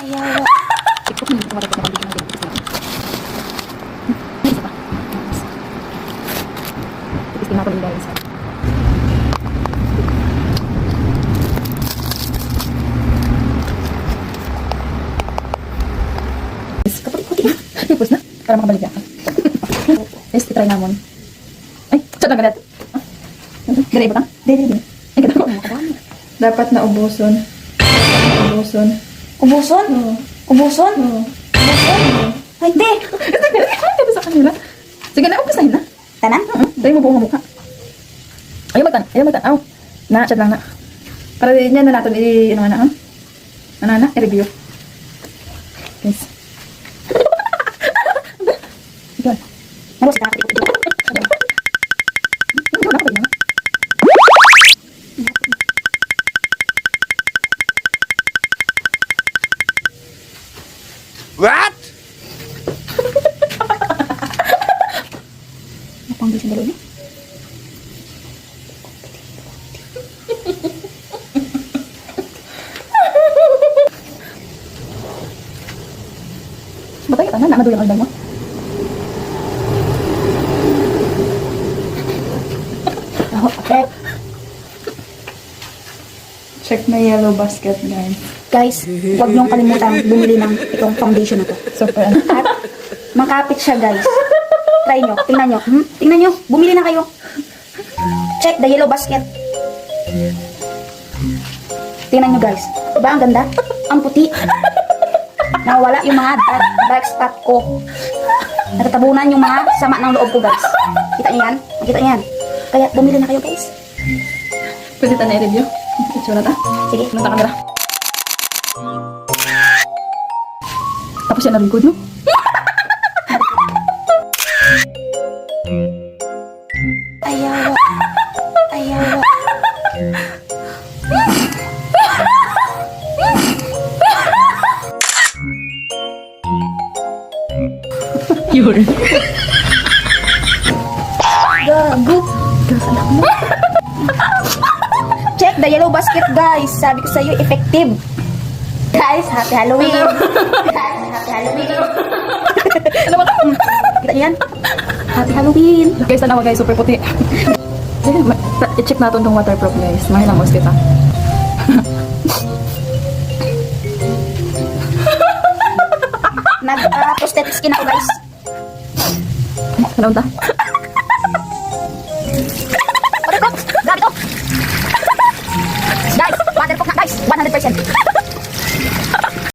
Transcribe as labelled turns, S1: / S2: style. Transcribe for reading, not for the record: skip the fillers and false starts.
S1: Ayaw.
S2: Ito hindi ko maragot na pambigyan natin. Isa pa. Tipistin natin yung guys. Kapag-puti na. Tipos na. Para makabalik ka. Guys, itry namon. Ay, chat lang ganit. Gari ba ka? Dili. Ay, ganda ko.
S3: Dapat na ubuson. Ubuson.
S1: Ubuson?
S3: Oo.
S1: Ubuson?
S3: Oo.
S1: Ubuson? Ay, di.
S2: Ito sa kanila. Sige na, umpasahin na.
S1: Tanan?
S2: Dahil mo buong mukha. Ayaw magtan. Aw. Na-chat lang na. Para din yan na natin ano nga na, ha? Ano na? I-review. Guys. Ikaw.
S1: Naros ka.
S4: What?
S1: Napanggal sa dalo niya.
S2: Batay ka na, madulang aldan mo.
S1: Okay.
S3: Check na yellow basket, guys.
S1: Guys, huwag niyong kalimutan bumili ng itong foundation na to.
S2: Super.
S1: At makapit siya, guys. Try nyo. Tingnan nyo. Tingnan nyo. Bumili na kayo. Check the yellow basket. Tingnan nyo, guys. Diba ang ganda? Ang puti. Nawala yung mga dark spot ko. Natatabunan yung mga sama ng loob ko, guys. Kita nyo yan? Makita nyo yan? Kaya bumili na kayo, guys.
S2: Pwede tayo na i-review. Itsura ta.
S1: Sige.
S2: Nanta kamera. Tapos yan na good, no?
S1: Ayaw. Ayaw.
S2: Yun.
S1: Gago. Check the yellow basket, guys. Sabi ko sa iyo, effective. Guys, happy Halloween. Guys, happy Halloween.
S2: Ano ba?
S1: Kita niyo yan? Happy Halloween.
S2: Guys, tanawa guys, super puti. I-check natin itong waterproof guys. Mahilang mas kita.
S1: Nag-prosthetic skin ako, guys.
S2: Ano ta?